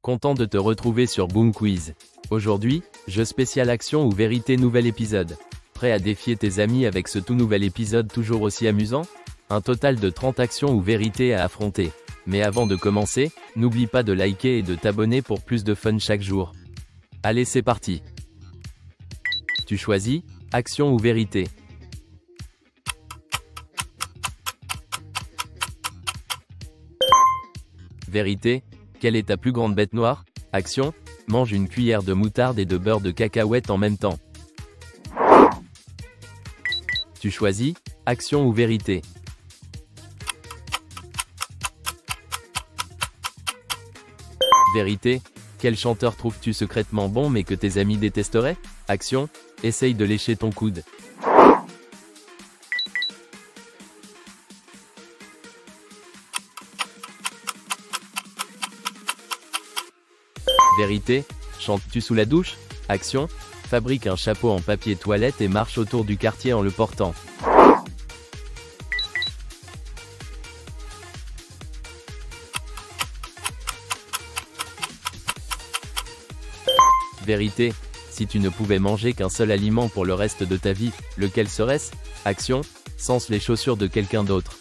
Content de te retrouver sur Boom Quiz. Aujourd'hui, jeu spécial action ou vérité, nouvel épisode. Prêt à défier tes amis avec ce tout nouvel épisode toujours aussi amusant? Un total de 30 actions ou vérités à affronter. Mais avant de commencer, n'oublie pas de liker et de t'abonner pour plus de fun chaque jour. Allez, c'est parti. Tu choisis, action ou vérité. Vérité, quelle est ta plus grande bête noire? Action, mange une cuillère de moutarde et de beurre de cacahuète en même temps. Tu choisis, action ou vérité. Vérité, quel chanteur trouves-tu secrètement bon mais que tes amis détesteraient? Action, essaye de lécher ton coude. Vérité, chantes-tu sous la douche? Action, fabrique un chapeau en papier toilette et marche autour du quartier en le portant. Vérité, si tu ne pouvais manger qu'un seul aliment pour le reste de ta vie, lequel serait-ce? Action, sens les chaussures de quelqu'un d'autre.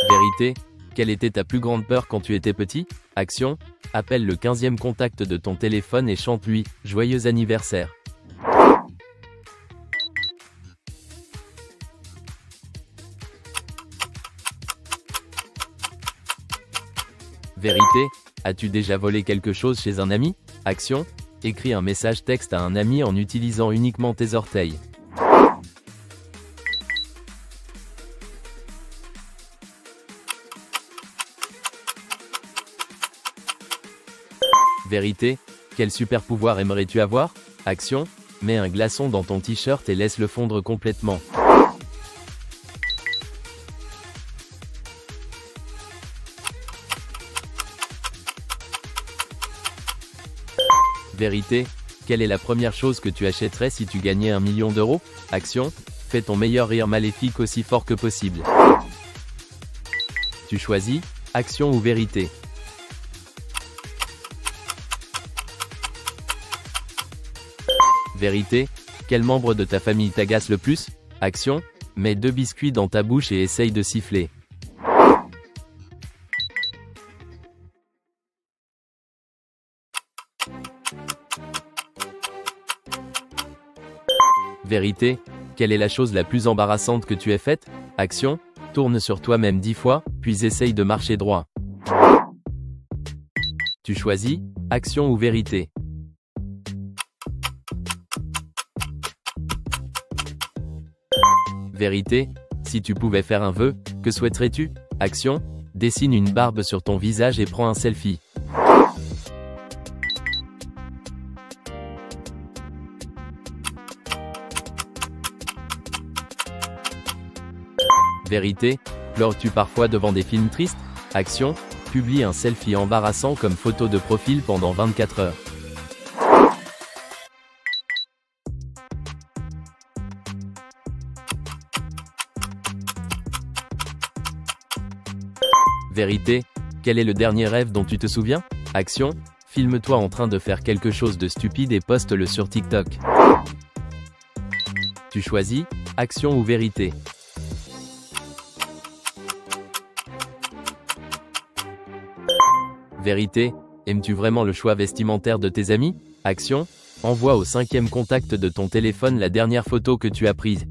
Vérité, quelle était ta plus grande peur quand tu étais petit? Action, appelle le 15e contact de ton téléphone et chante-lui « Joyeux anniversaire ». Vérité, as-tu déjà volé quelque chose chez un ami? Action, écris un message texte à un ami en utilisant uniquement tes orteils. Vérité, quel super pouvoir aimerais-tu avoir? Action, mets un glaçon dans ton t-shirt et laisse-le fondre complètement. Vérité, quelle est la première chose que tu achèterais si tu gagnais 1 million d'euros? Action, fais ton meilleur rire maléfique aussi fort que possible. Tu choisis, action ou vérité. Vérité, quel membre de ta famille t'agace le plus? Action, mets 2 biscuits dans ta bouche et essaye de siffler. Vérité, quelle est la chose la plus embarrassante que tu aies faite? Action, tourne sur toi-même 10 fois, puis essaye de marcher droit. Tu choisis, action ou vérité. Vérité, si tu pouvais faire un vœu, que souhaiterais-tu? Action, dessine une barbe sur ton visage et prends un selfie. Vérité, pleures-tu parfois devant des films tristes? Action, publie un selfie embarrassant comme photo de profil pendant 24 heures. Vérité, quel est le dernier rêve dont tu te souviens? Action, filme-toi en train de faire quelque chose de stupide et poste-le sur TikTok. Tu choisis, action ou vérité. Vérité, aimes-tu vraiment le choix vestimentaire de tes amis? Action, envoie au 5e contact de ton téléphone la dernière photo que tu as prise.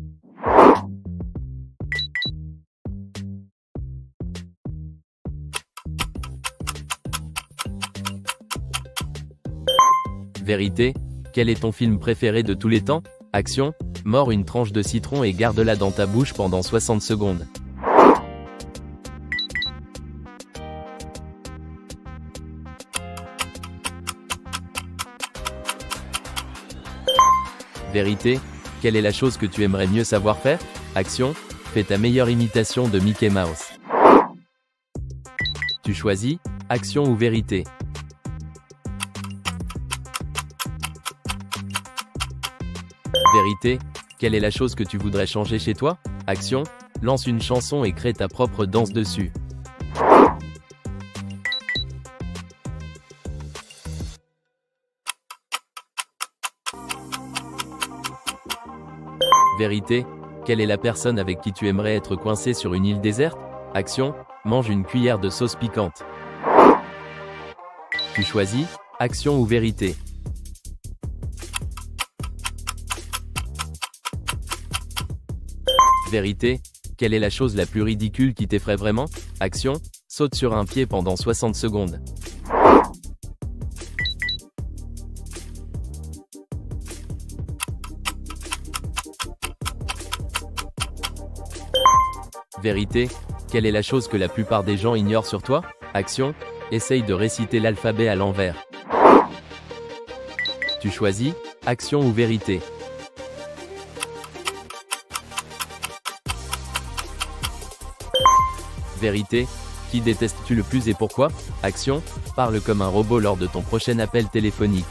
Vérité, quel est ton film préféré de tous les temps? Action, mords une tranche de citron et garde-la dans ta bouche pendant 60 secondes. Vérité, quelle est la chose que tu aimerais mieux savoir faire? Action, fais ta meilleure imitation de Mickey Mouse. Tu choisis, action ou vérité. Vérité, Quelle est la chose que tu voudrais changer chez toi? Action, lance une chanson et crée ta propre danse dessus. Vérité, quelle est la personne avec qui tu aimerais être coincé sur une île déserte? Action, mange une cuillère de sauce piquante. Tu choisis, action ou vérité? Vérité, quelle est la chose la plus ridicule qui t'effraie vraiment? Action, saute sur un pied pendant 60 secondes. Vérité, quelle est la chose que la plupart des gens ignorent sur toi? Action, essaye de réciter l'alphabet à l'envers. Tu choisis, action ou vérité? Vérité, qui détestes-tu le plus et pourquoi? Action, parle comme un robot lors de ton prochain appel téléphonique.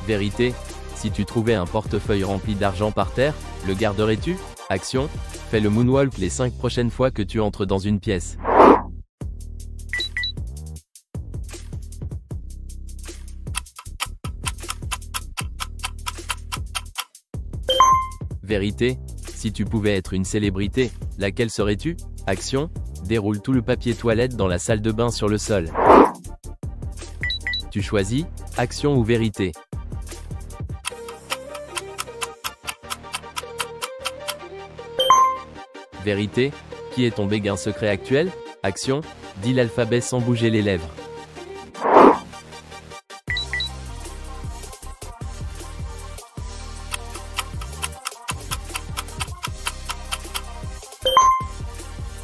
Vérité, si tu trouvais un portefeuille rempli d'argent par terre, le garderais-tu? Action, fais le moonwalk les 5 prochaines fois que tu entres dans une pièce. Vérité, si tu pouvais être une célébrité, laquelle serais-tu? Action, déroule tout le papier toilette dans la salle de bain sur le sol. Tu choisis, action ou vérité? Vérité, qui est ton béguin secret actuel? Action, dis l'alphabet sans bouger les lèvres.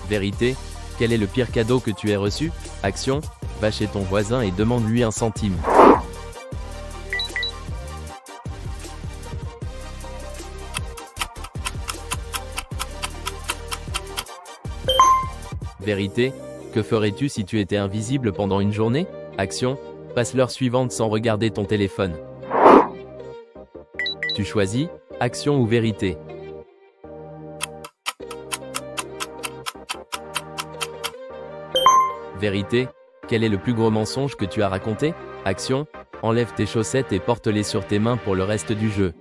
Vérité, quel est le pire cadeau que tu aies reçu? Action, va chez ton voisin et demande-lui 1 centime. Vérité, que ferais-tu si tu étais invisible pendant une journée? Action, passe l'heure suivante sans regarder ton téléphone. Tu choisis, action ou vérité? Vérité, quel est le plus gros mensonge que tu as raconté? Action, enlève tes chaussettes et porte-les sur tes mains pour le reste du jeu.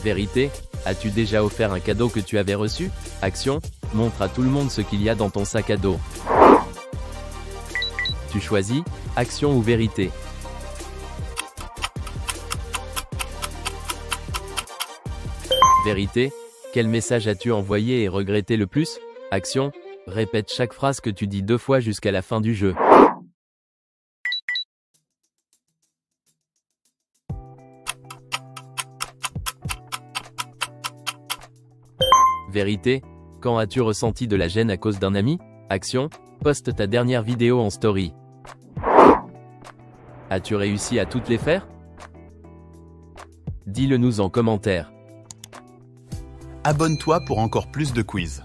Vérité, as-tu déjà offert un cadeau que tu avais reçu? Action, montre à tout le monde ce qu'il y a dans ton sac à dos. Tu choisis, action ou vérité? Vérité, quel message as-tu envoyé et regretté le plus? Action, répète chaque phrase que tu dis 2 fois jusqu'à la fin du jeu. Vérité, quand as-tu ressenti de la gêne à cause d'un ami? Action, poste ta dernière vidéo en story. As-tu réussi à toutes les faire? Dis-le nous en commentaire. Abonne-toi pour encore plus de quiz.